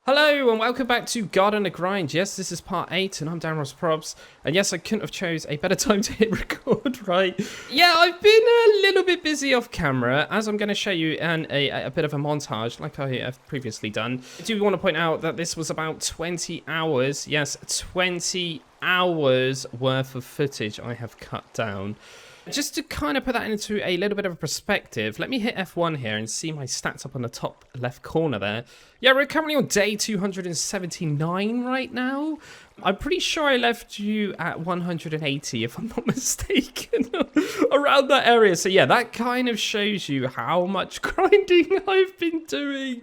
Hello and welcome back to God on the Grind. Yes, this is part 8 and I'm Dan Ross Probs. And yes, I couldn't have chose a better time to hit record, right? Yeah, I've been a little bit busy off camera as I'm going to show you in a bit of a montage like I have previously done. I do want to point out that this was about 20 hours. Yes, 20 hours worth of footage I have cut down. Just to kind of put that into a little bit of a perspective, let me hit F1 here and see my stats up on the top left corner there. Yeah, we're currently on day 279 right now. I'm pretty sure I left you at 180, if I'm not mistaken, around that area. So yeah, that kind of shows you how much grinding I've been doing.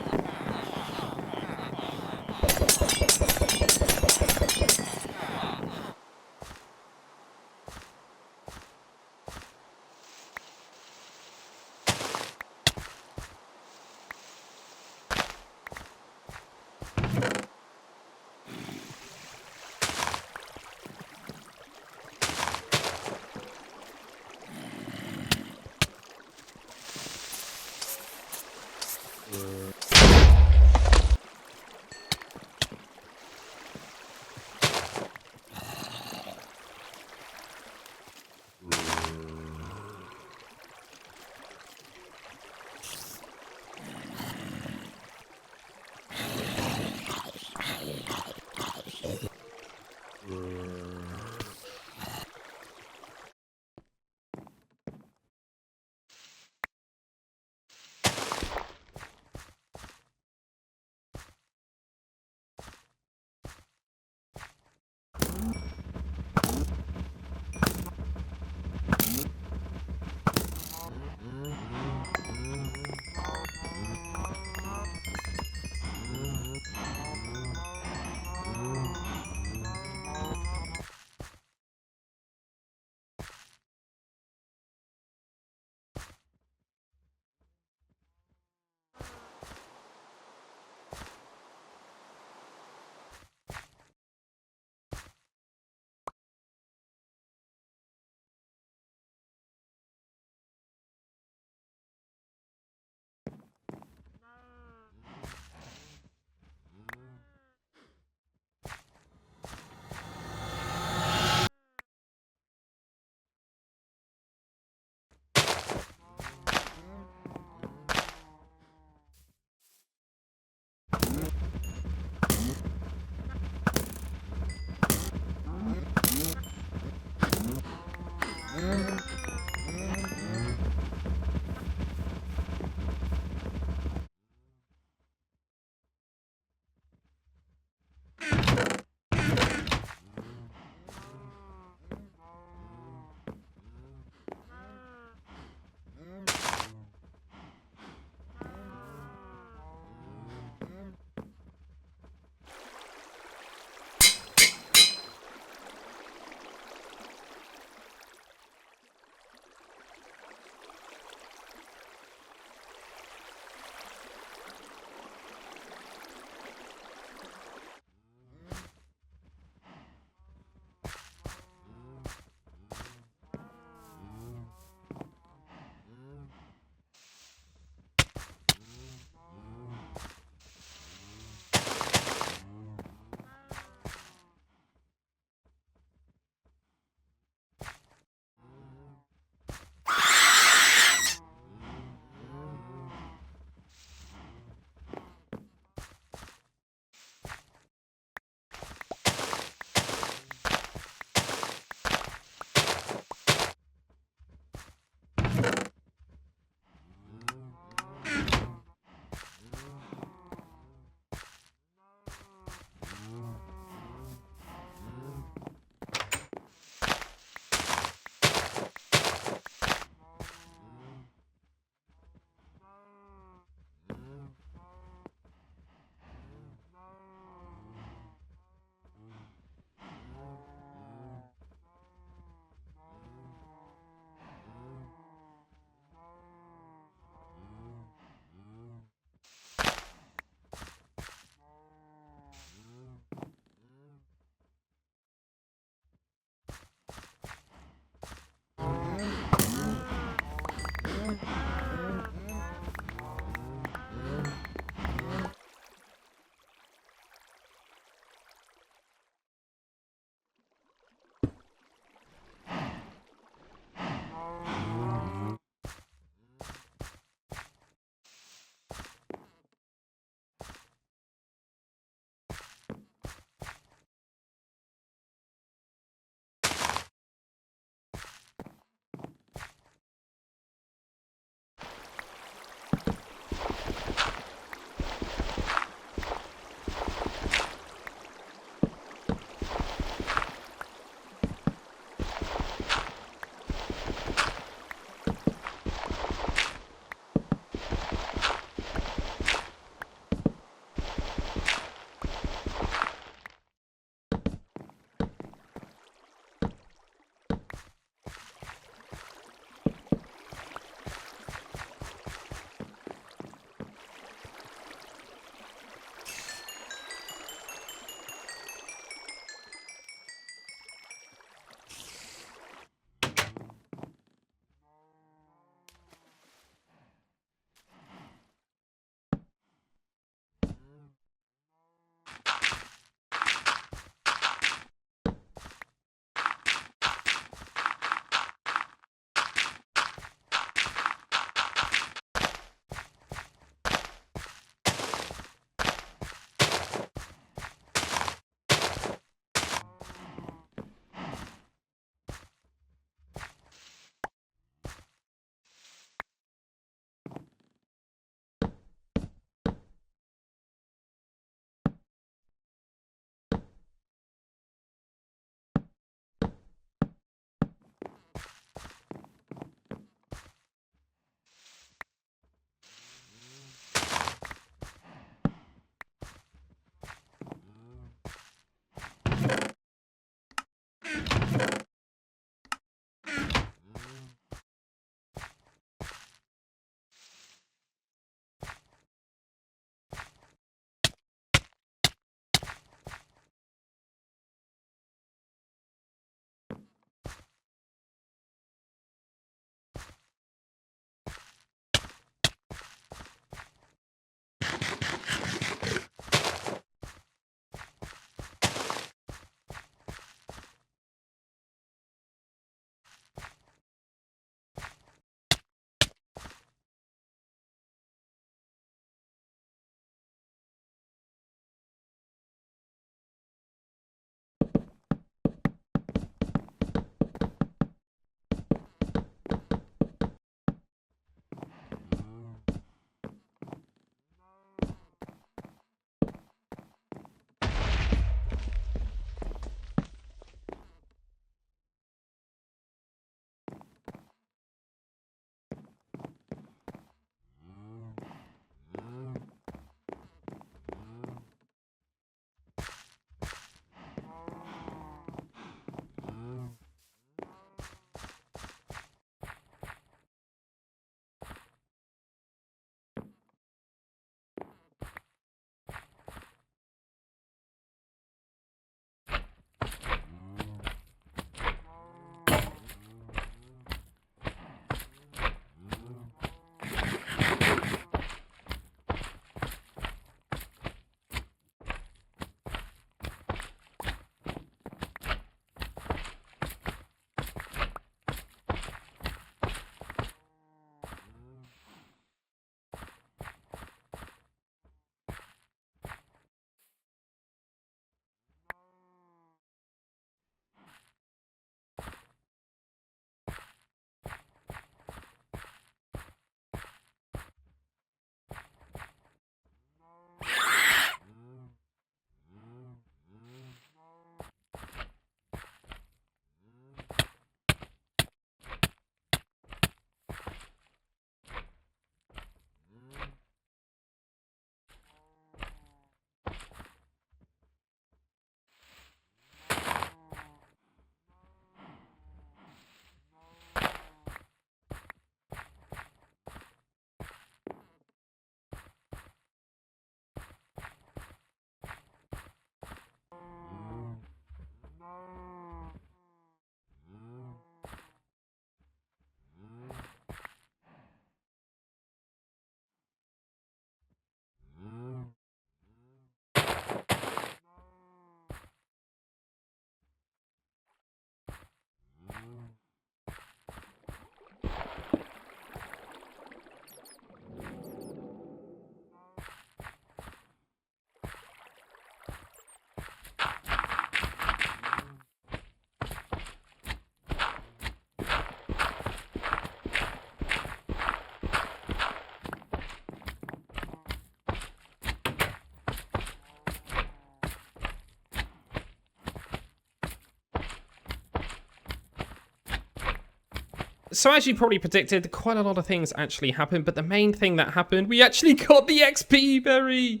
So as you probably predicted, quite a lot of things actually happened, but the main thing that happened, we actually got the XP berry.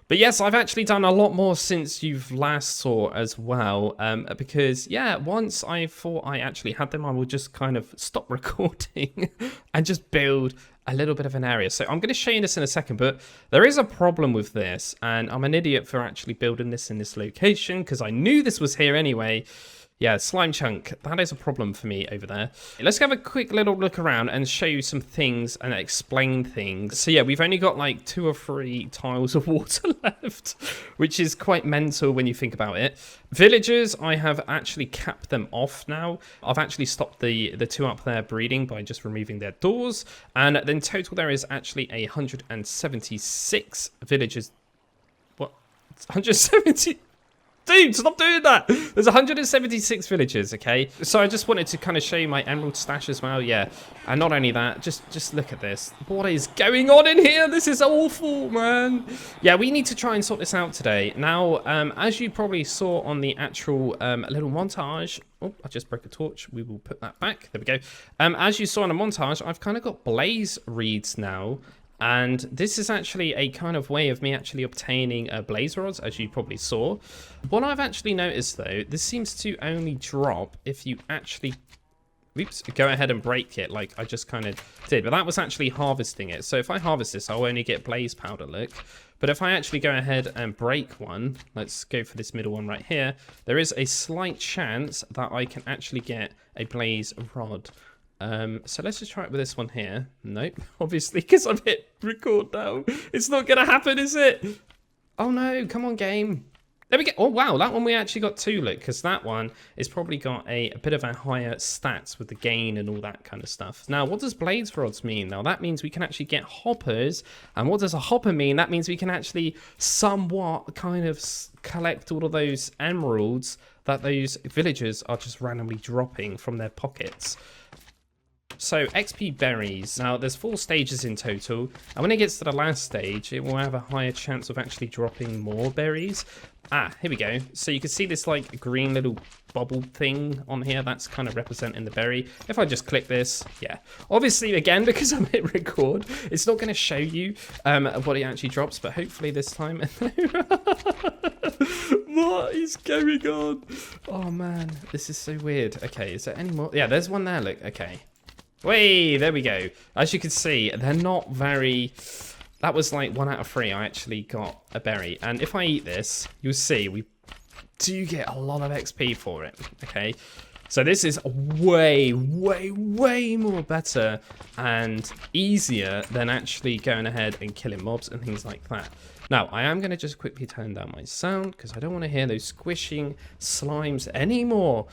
But yes, I've actually done a lot more since you've last saw as well, because yeah, once I thought I actually had them, I will just kind of stop recording and just build a little bit of an area. So I'm going to show you this in a second, but there is a problem with this, and I'm an idiot for actually building this in this location because I knew this was here anyway. Yeah, slime chunk, that is a problem for me over there. Let's have a quick little look around and show you some things and explain things. So yeah, we've only got like 2 or 3 tiles of water left, which is quite mental when you think about it. Villagers, I have actually capped them off now. I've actually stopped the 2 up there breeding by just removing their doors. And then total there is actually 176 villagers. What? 170? Dude, stop doing that. There's 176 villagers, okay? So I just wanted to kind of show you my emerald stash as well, yeah. And not only that, just look at this. What is going on in here? This is awful, man. Yeah, we need to try and sort this out today. Now, as you probably saw on the actual little montage, oh, I just broke a torch. We will put that back. There we go. As you saw in the montage, I've kind of got blaze reeds now. And this is actually a kind of way of me actually obtaining blaze rods, as you probably saw. What I've actually noticed, though, this seems to only drop if you actually, go ahead and break it like I just kind of did. But that was actually harvesting it. So if I harvest this, I'll only get blaze powder, look. But if I actually go ahead and break one, let's go for this middle one right here, there is a slight chance that I can actually get a blaze rod. So let's just try it with this one here. Nope, obviously, because I've hit record now. It's not going to happen, is it? Oh no, come on, game. There we go. Oh wow, that one we actually got 2, look, because that one is probably got a bit of a higher stats with the gain and all that kind of stuff. Now, what does blaze rods mean? Now, that means we can actually get hoppers. And what does a hopper mean? That means we can actually somewhat kind of collect all of those emeralds that those villagers are just randomly dropping from their pockets. So XP berries, now there's 4 stages in total, and when it gets to the last stage, it will have a higher chance of actually dropping more berries. Ah, here we go. So you can see this like green little bubble thing on here, that's kind of representing the berry. If I just click this, yeah. Obviously, again, because I'm hit record, it's not going to show you what it actually drops, but hopefully this time. What is going on? Oh man, this is so weird. Okay, is there any more? Yeah, there's one there, look, okay. Wait, there we go. As you can see, they're not very... That was like 1 out of 3. I actually got a berry. And if I eat this, you'll see we do get a lot of XP for it. Okay. So this is way, way, way more better and easier than actually going ahead and killing mobs and things like that. Now, I am going to just quickly turn down my sound because I don't want to hear those squishing slimes anymore.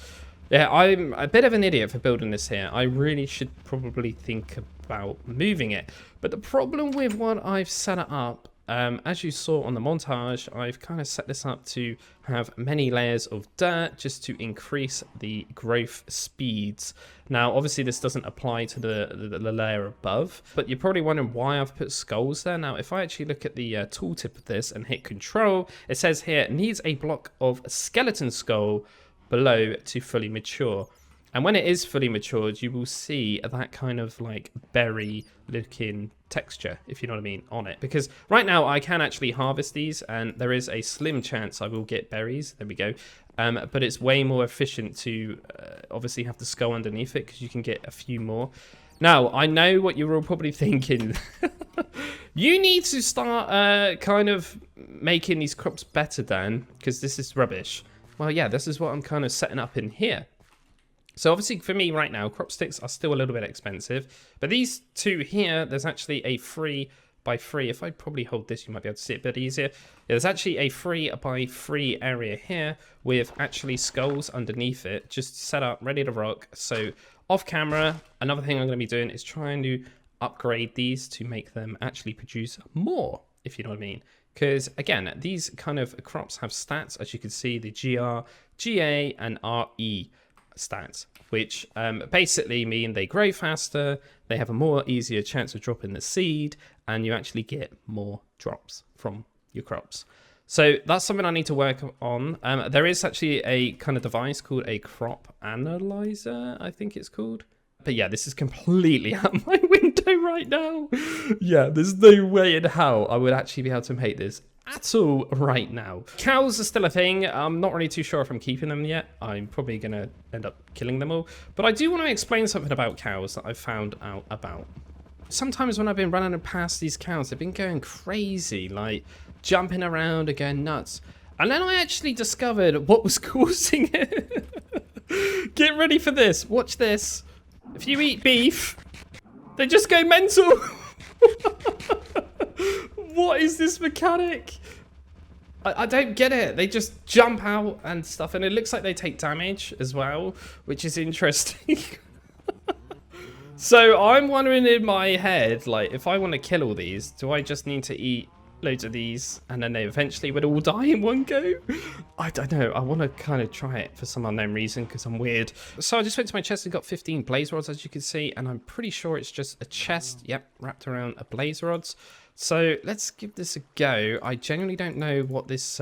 Yeah, I'm a bit of an idiot for building this here. I really should probably think about moving it. But the problem with what I've set it up, as you saw on the montage, I've kind of set this up to have many layers of dirt just to increase the growth speeds. Now, obviously, this doesn't apply to the layer above, but you're probably wondering why I've put skulls there. Now, if I actually look at the tooltip of this and hit Control, it says here, it needs a block of skeleton skull below to fully mature. And when it is fully matured, you will see that kind of like berry looking texture, if you know what I mean, on it. Because right now I can actually harvest these and there is a slim chance I will get berries. There we go. But it's way more efficient to obviously have the skull underneath it because you can get a few more. Now, I know what you're all probably thinking. You need to start kind of making these crops better, Dan, because this is rubbish. Well, yeah, this is what I'm kind of setting up in here. So obviously for me right now, crop sticks are still a little bit expensive. But these 2 here, there's actually a 3x3. If I probably hold this, you might be able to see it a bit easier. There's actually a 3x3 area here with actually skulls underneath it, just set up, ready to rock. So off camera, another thing I'm going to be doing is trying to upgrade these to make them actually produce more, if you know what I mean. Because, again, these kind of crops have stats, as you can see, the GR, GA, and RE stats, which basically mean they grow faster, they have a more easier chance of dropping the seed, and you actually get more drops from your crops. So that's something I need to work on. There is actually a kind of device called a crop analyzer, I think it's called. But yeah, this is completely out of my window right now. Yeah, there's no way in hell I would actually be able to make this at all right now. Cows are still a thing. I'm not really too sure if I'm keeping them yet. I'm probably going to end up killing them all. But I do want to explain something about cows that I've found out about. Sometimes when I've been running past these cows, they've been going crazy, like jumping around and going nuts. And then I actually discovered what was causing it. Get ready for this. Watch this. If you eat beef, they just go mental. What is this mechanic? I don't get it. They just jump out and stuff, and it looks like they take damage as well, which is interesting. So I'm wondering in my head, like, if I want to kill all these, do I just need to eat loads of these and then they eventually would all die in one go? I don't know. I want to kind of try it for some unknown reason because I'm weird. So I just went to my chest and got 15 blaze rods, as you can see, and I'm pretty sure it's just a chest, yep, wrapped around a blaze rods. So let's give this a go. I genuinely don't know what this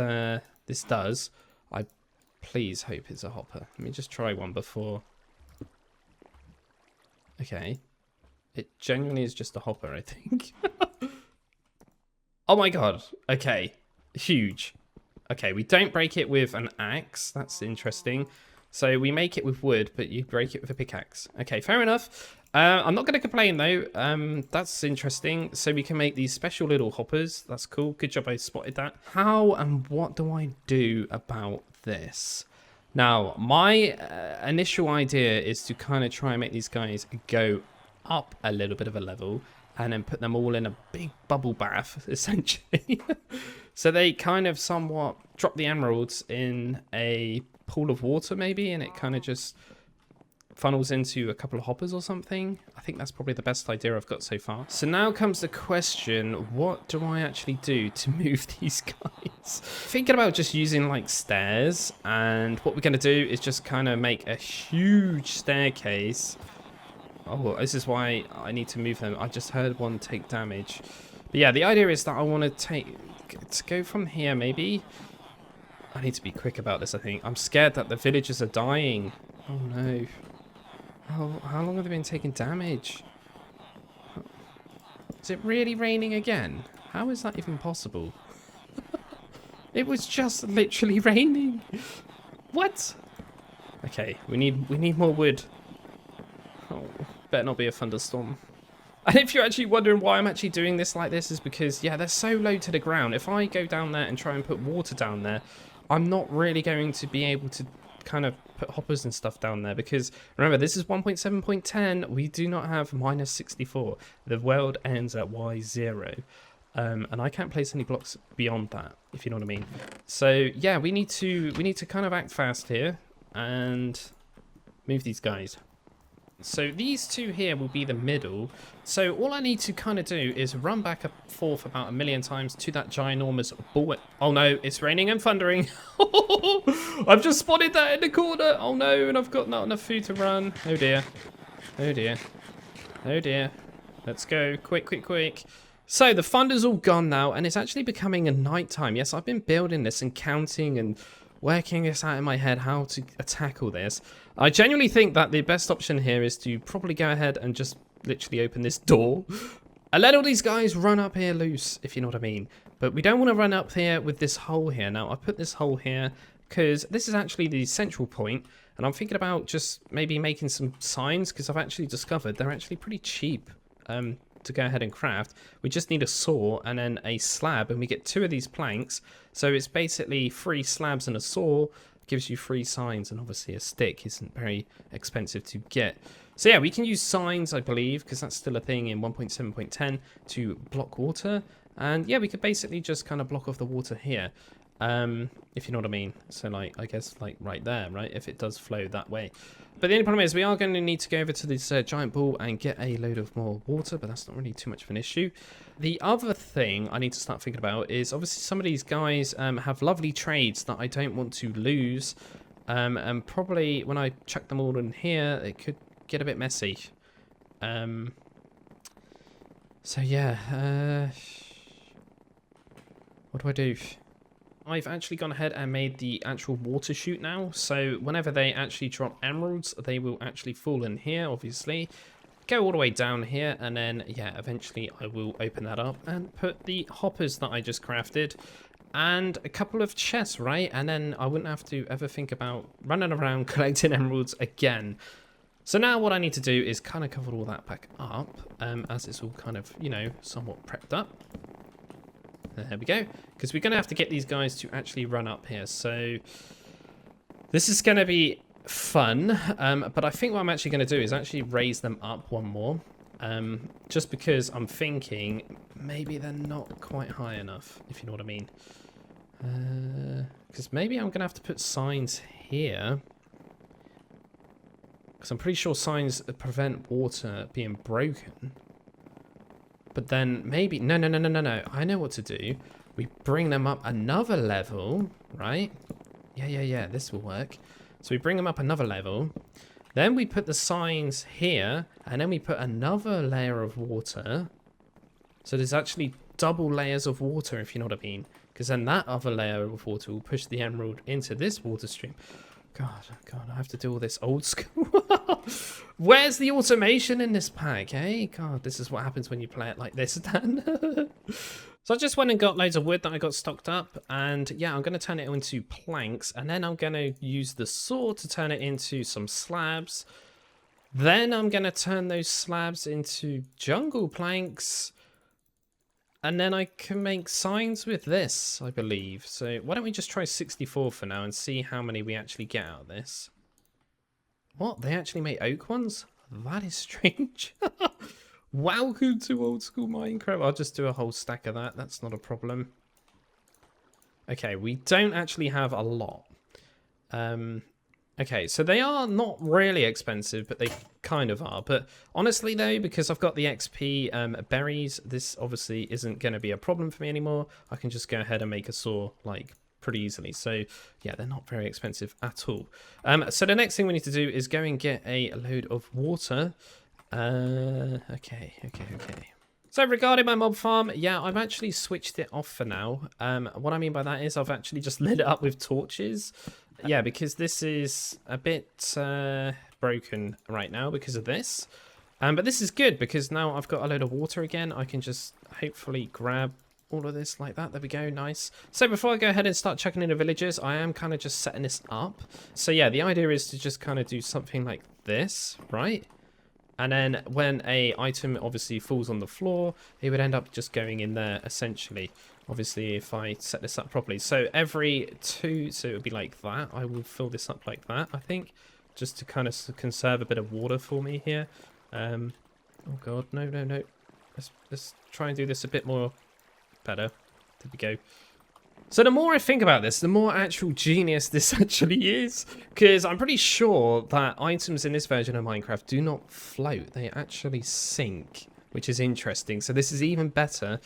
this does. I please hope it's a hopper. Let me just try one before. Okay. It genuinely is just a hopper, I think. Oh my god. Okay. Huge. Okay, we don't break it with an axe. That's interesting. So we make it with wood, but you break it with a pickaxe. Okay, fair enough. I'm not going to complain, though. That's interesting. So we can make these special little hoppers. That's cool. Good job I spotted that. How and what do I do about this? Now, my initial idea is to kind of try and make these guys go up a little bit of a level and then put them all in a big bubble bath, essentially. So they kind of somewhat drop the emeralds in a pool of water, maybe, and it kind of just funnels into a couple of hoppers or something. I think that's probably the best idea I've got so far. So now comes the question, what do I actually do to move these guys? Thinking about just using like stairs, and what we're going to do is just kind of make a huge staircase. Oh, this is why I need to move them. I just heard one take damage. But yeah, the idea is that I want to go from here maybe. I need to be quick about this, I think. I'm scared that the villagers are dying. Oh no. How long have they been taking damage? Is it really raining again? How is that even possible? It was just literally raining. What? Okay, we need more wood. Oh, better not be a thunderstorm. And if you're actually wondering why I'm actually doing this like this, is because, yeah, they're so low to the ground. If I go down there and try and put water down there, I'm not really going to be able to kind of put hoppers and stuff down there, because remember, this is 1.7.10. we do not have -64. The world ends at Y0, and I can't place any blocks beyond that, if you know what I mean. So yeah, we need to kind of act fast here and move these guys. So these two here will be the middle. So all I need to kind of do is run back and forth about 1,000,000 times to that ginormous ball. Oh no, it's raining and thundering. I've just spotted that in the corner. Oh no, and I've got not enough food to run. Oh dear. Oh dear. Oh dear. Let's go. Quick, quick, quick. So the thunder's all gone now, and it's actually becoming a nighttime. Yes, I've been building this and counting and working this out in my head how to tackle this. I genuinely think that the best option here is to probably go ahead and just literally open this door and let all these guys run up here loose, if you know what I mean. But we don't want to run up here with this hole here. Now, I put this hole here because this is actually the central point, and I'm thinking about just maybe making some signs, because I've actually discovered they're actually pretty cheap to go ahead and craft. We just need a saw and then a slab, and we get 2 of these planks. So it's basically 3 slabs and a saw, gives you 3 signs, and obviously a stick isn't very expensive to get. So yeah, we can use signs, I believe, because that's still a thing in 1.7.10 to block water. And yeah, we could basically just kind of block off the water here, if you know what I mean. So like, I guess like right there, right, if it does flow that way. But the only problem is we are going to need to go over to this giant ball and get a load of more water, but that's not really too much of an issue. The other thing I need to start thinking about is obviously some of these guys have lovely trades that I don't want to lose. And probably when I chuck them all in here, it could get a bit messy. So yeah, what do I do? I've actually gone ahead and made the actual water chute now. So whenever they actually drop emeralds, they will actually fall in here, obviously. Go all the way down here, and then, yeah, eventually I will open that up and put the hoppers that I just crafted. And a couple of chests, right? And then I wouldn't have to ever think about running around collecting emeralds again. So now what I need to do is kind of cover all that back up, as it's all kind of, you know, somewhat prepped up. There we go. Because we're going to have to get these guys to actually run up here. So this is going to be fun. But I think what I'm actually going to do is actually raise them up one more. Just because I'm thinking maybe they're not quite high enough, if you know what I mean. Because maybe I'm going to have to put signs here. Because I'm pretty sure signs prevent water being broken. But then maybe... No. I know what to do. We bring them up another level, right? Yeah. This will work. So we bring them up another level. Then we put the signs here. And then we put another layer of water. So there's actually double layers of water, if you know what I mean. Because then that other layer of water will push the emerald into this water stream. God, I have to do all this old school. Where's the automation in this pack, eh? God, this is what happens when you play it like this, Dan. So I just went and got loads of wood that I got stocked up. And yeah, I'm going to turn it into planks. And then I'm going to use the saw to turn it into some slabs. Then I'm going to turn those slabs into jungle planks. And then I can make signs with this, I believe. So why don't we just try 64 for now and see how many we actually get out of this. What? They actually make oak ones? That is strange. Welcome to old school Minecraft. I'll just do a whole stack of that. That's not a problem. Okay, we don't actually have a lot. Okay, so they are not really expensive, but they kind of are. But honestly, though, because I've got the XP berries, this obviously isn't going to be a problem for me anymore. I can just go ahead and make a saw, like, pretty easily. So, yeah, they're not very expensive at all. So the next thing we need to do is go and get a load of water. Okay. So regarding my mob farm, yeah, I've actually switched it off for now. What I mean by that is I've actually just lit it up with torches. Yeah, because this is a bit broken right now because of this. But this is good because now I've got a load of water again. I can just hopefully grab all of this like that. There we go. Nice. So before I go ahead and start chucking in the villagers, I am kind of just setting this up. So yeah, the idea is to just kind of do something like this, right? And then when a item obviously falls on the floor, it would end up just going in there essentially. Obviously, if I set this up properly. So every 2, so it would be like that. I will fill this up like that, I think. Just to kind of conserve a bit of water for me here. Oh god, no. Let's try and do this a bit more better. There we go. So the more I think about this, the more actual genius this actually is. Because I'm pretty sure that items in this version of Minecraft do not float. They actually sink, which is interesting. So this is even better.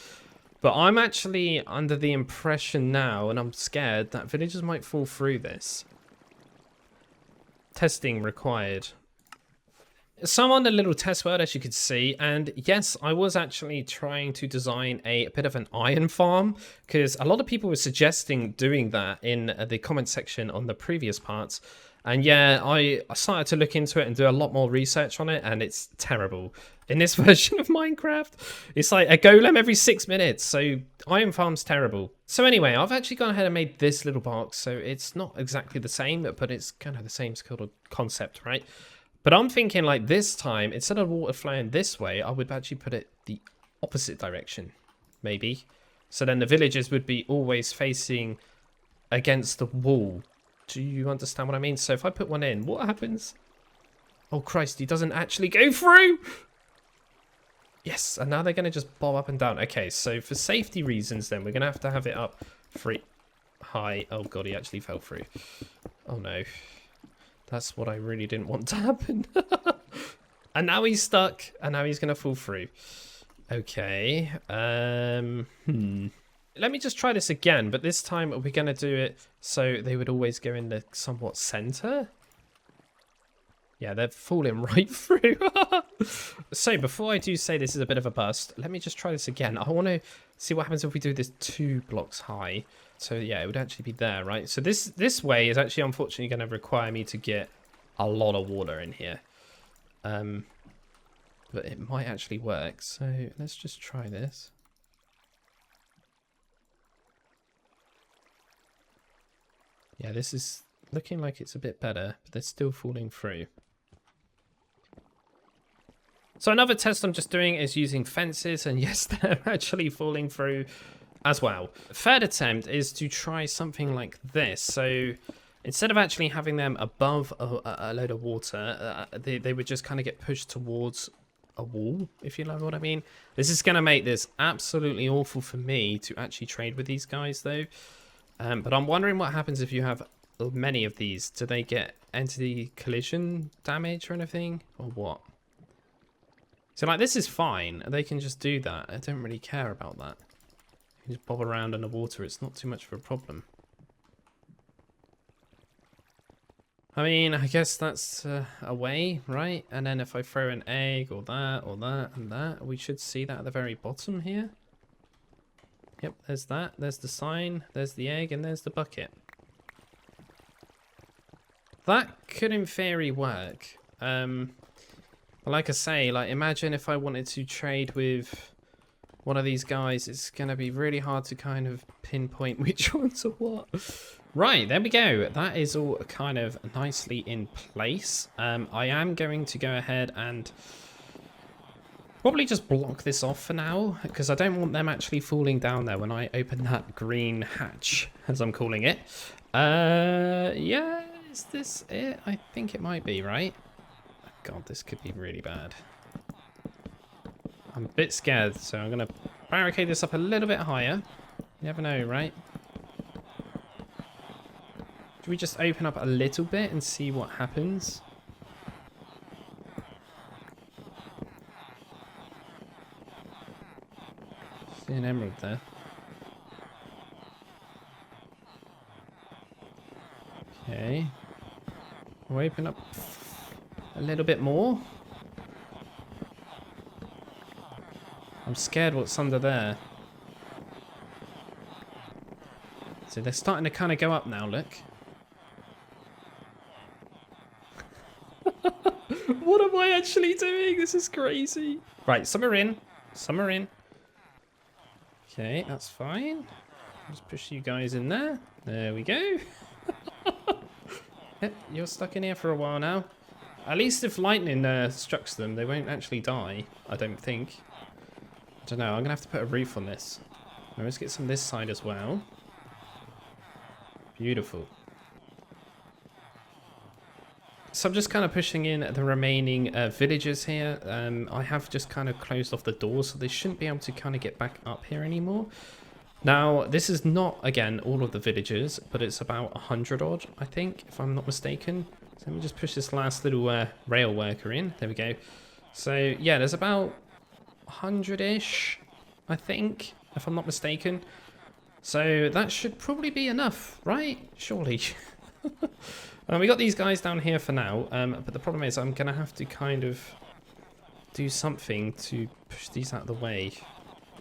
But I'm actually under the impression now, and I'm scared, that villagers might fall through this. Testing required. So I'm on the little test world, as you can see, and yes, I was actually trying to design a bit of an iron farm, because a lot of people were suggesting doing that in the comment section on the previous parts. And yeah, I started to look into it and do a lot more research on it, and it's terrible. In this version of Minecraft, it's like a golem every 6 minutes, so iron farm's terrible. So anyway, I've actually gone ahead and made this little box, so it's not exactly the same, but it's kind of the same sort of concept, right? But I'm thinking like this time, instead of water flowing this way, I would actually put it the opposite direction, maybe. So then the villagers would be always facing against the wall. Do you understand what I mean? So if I put one in, what happens? Oh Christ, he doesn't actually go through! Yes, and now they're going to just bob up and down. Okay, so for safety reasons then, we're going to have it up high. Oh god, he actually fell through. Oh no. That's what I really didn't want to happen. And now he's stuck, and now he's going to fall through. Okay. Let me just try this again, but this time we're going to do it so they would always go in the somewhat center. Yeah, they're falling right through. So before I do say this is a bit of a bust, let me just try this again. I want to see what happens if we do this 2 blocks high. So yeah, it would actually be there, right? So this way is actually unfortunately going to require me to get a lot of water in here. But it might actually work. So let's just try this. Yeah, this is looking like it's a bit better, but they're still falling through. So another test I'm just doing is using fences, and yes, they're actually falling through as well. Third attempt is to try something like this. So instead of actually having them above a load of water, they would just kind of get pushed towards a wall, if you know what I mean. This is going to make this absolutely awful for me to actually trade with these guys, though. But I'm wondering what happens if you have many of these. Do they get entity collision damage or anything, or what? So like this is fine. They can just do that. I don't really care about that. You can just bob around in the water. It's not too much of a problem. I mean, I guess that's a way, right? And then if I throw an egg or that and that, we should see that at the very bottom here. Yep, there's that. There's the sign. There's the egg, and there's the bucket. That could, in theory, work. But like I say, like imagine if I wanted to trade with one of these guys, it's gonna be really hard to kind of pinpoint which ones are what. Right, there we go. That is all kind of nicely in place. I am going to go ahead and probably just block this off for now, because I don't want them actually falling down there when I open that green hatch, as I'm calling it. Yeah, is this it? I think it might be, right? God, this could be really bad. I'm a bit scared, so I'm going to barricade this up a little bit higher. You never know, right? Should we just open up a little bit and see what happens? See an emerald there. Okay. We'll open up a little bit more. I'm scared what's under there. So they're starting to kind of go up now, look. What am I actually doing? This is crazy. Right, some are in. Some are in. Okay, that's fine. Just push you guys in there. There we go. Yep, you're stuck in here for a while now. At least if lightning strikes them, they won't actually die, I don't think. I don't know, I'm going to have to put a roof on this. Now let's get some this side as well. Beautiful. So I'm just kind of pushing in the remaining villagers here. I have just kind of closed off the doors, so they shouldn't be able to kind of get back up here anymore. Now, this is not, again, all of the villagers, but it's about 100 odd, I think, if I'm not mistaken. So let me just push this last little rail worker in. There we go. So, yeah, there's about 100-ish, I think, if I'm not mistaken. So that should probably be enough, right? Surely. We got these guys down here for now, but the problem is I'm going to have to kind of do something to push these out of the way.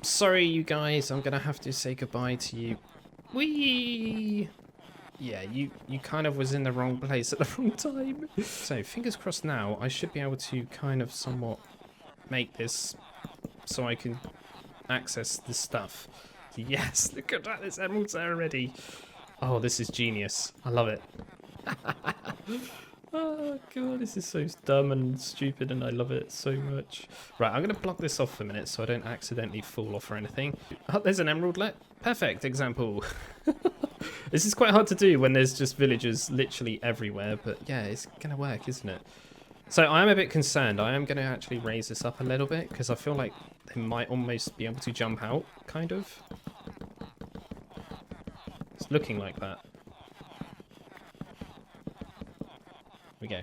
Sorry, you guys, I'm going to have to say goodbye to you. Whee! Yeah, you kind of was in the wrong place at the wrong time. So, fingers crossed now, I should be able to kind of somewhat make this so I can access this stuff. Yes, look at that, there's emeralds there already. Oh, this is genius. I love it. Oh god, this is so dumb and stupid and I love it so much. Right, I'm going to block this off for a minute so I don't accidentally fall off or anything. Oh, there's an emerald. Perfect example. This is quite hard to do when there's just villagers literally everywhere, but yeah, it's going to work, isn't it? So I am a bit concerned. I am going to actually raise this up a little bit because I feel like they might almost be able to jump out, kind of. It's looking like that. We go.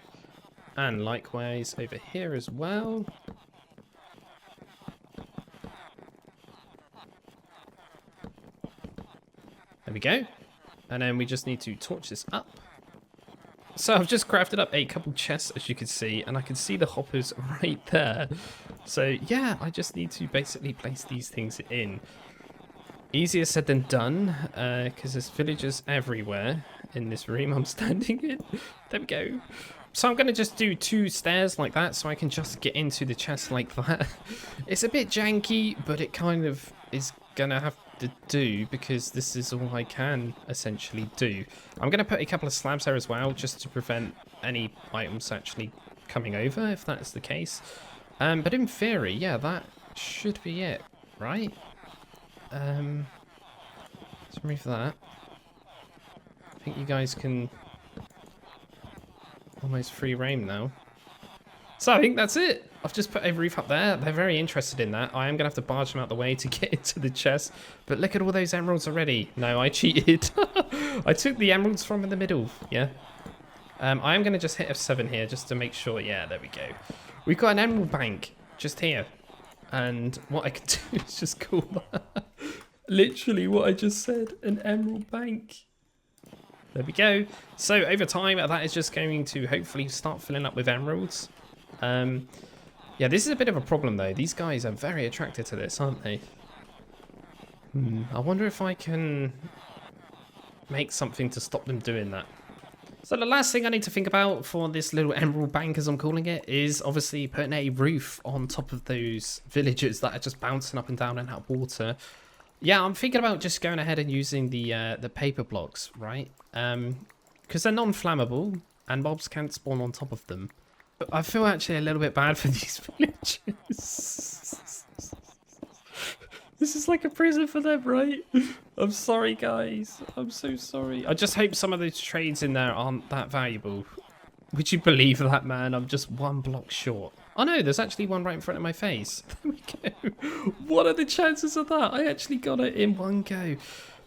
And likewise over here as well. There we go. And then we just need to torch this up. So I've just crafted up a couple chests, as you can see, and I can see the hoppers right there. So yeah, I just need to basically place these things in. Easier said than done, because there's villagers everywhere in this room I'm standing in. There we go. So I'm going to just do 2 stairs like that so I can just get into the chest like that. It's a bit janky, but it kind of is going to have to do because this is all I can essentially do. I'm going to put a couple of slabs there as well just to prevent any items actually coming over if that's the case. But in theory, yeah, that should be it, right? Let's remove that. I think you guys can almost free roam now. So I think that's it. I've just put a roof up there. They're very interested in that. I am going to have to barge them out the way to get into the chest. But look at all those emeralds already. No, I cheated. I took the emeralds from in the middle. Yeah. I am going to just hit F7 here just to make sure. Yeah, there we go. We've got an emerald bank just here. And what I can do is just call that literally what I just said, an emerald bank. There we go. So over time, that is just going to hopefully start filling up with emeralds. Yeah, this is a bit of a problem though. These guys are very attracted to this, aren't they? I wonder if I can make something to stop them doing that. So the last thing I need to think about for this little emerald bank, as I'm calling it, is obviously putting a roof on top of those villagers that are just bouncing up and down in that water. Yeah, I'm thinking about just going ahead and using the paper blocks, right? Because they're non-flammable and mobs can't spawn on top of them. But I feel actually a little bit bad for these villagers. This is like a prison for them, right? I'm sorry, guys. I'm so sorry. I just hope some of those trades in there aren't that valuable. Would you believe that, man? I'm just 1 block short. Oh, no, there's actually one right in front of my face. There we go. What are the chances of that? I actually got it in 1 go.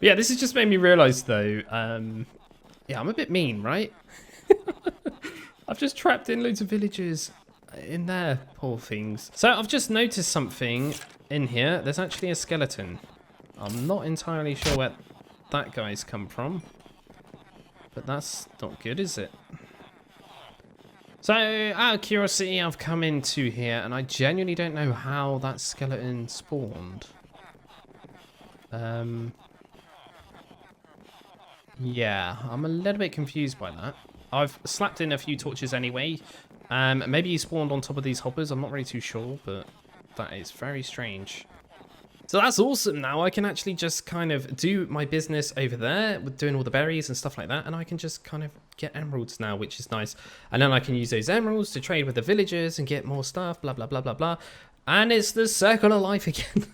But yeah, this has just made me realise, though. Yeah, I'm a bit mean, right? I've just trapped in loads of villagers in there, poor things. So I've just noticed something in here. There's actually a skeleton. I'm not entirely sure where that guy's come from, but that's not good, is it? So out of curiosity, I've come into here and I genuinely don't know how that skeleton spawned. Yeah, I'm a little bit confused by that. I've slapped in a few torches anyway. Maybe he spawned on top of these hoppers. I'm not really too sure, but that is very strange. So that's awesome. Now I can actually just kind of do my business over there with doing all the berries and stuff like that. And I can just kind of get emeralds now, which is nice. And then I can use those emeralds to trade with the villagers and get more stuff, blah, blah, blah, blah, blah. And it's the circle of life again.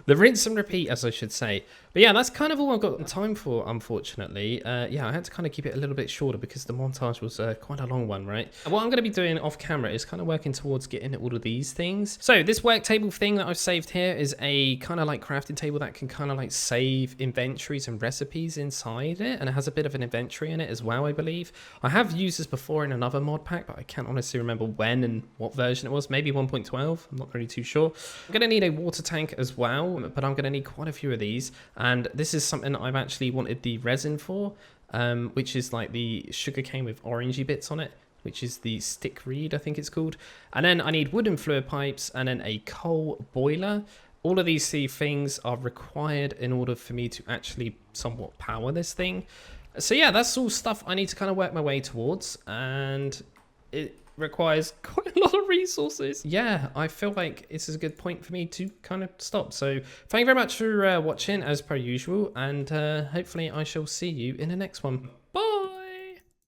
The rinse and repeat, as I should say. But yeah, that's kind of all I've got time for, unfortunately. Yeah, I had to kind of keep it a little bit shorter because the montage was quite a long one, right? And what I'm going to be doing off camera is kind of working towards getting all of these things. So this work table thing that I've saved here is a kind of like crafting table that can kind of like save inventories and recipes inside it. And it has a bit of an inventory in it as well, I believe. I have used this before in another mod pack, but I can't honestly remember when and what version it was. Maybe 1.12. I'm not really too sure. I'm going to need a water tank as well, but I'm going to need quite a few of these. And this is something that I've actually wanted the resin for, which is like the sugarcane with orangey bits on it, which is the stick reed, I think it's called. And then I need wooden fluid pipes and then a coal boiler. All of these 3 things are required in order for me to actually somewhat power this thing. So yeah, that's all stuff I need to kind of work my way towards, and it requires quite a lot of resources. Yeah, I feel like this is a good point for me to kind of stop. So thank you very much for watching as per usual, and hopefully I shall see you in the next one.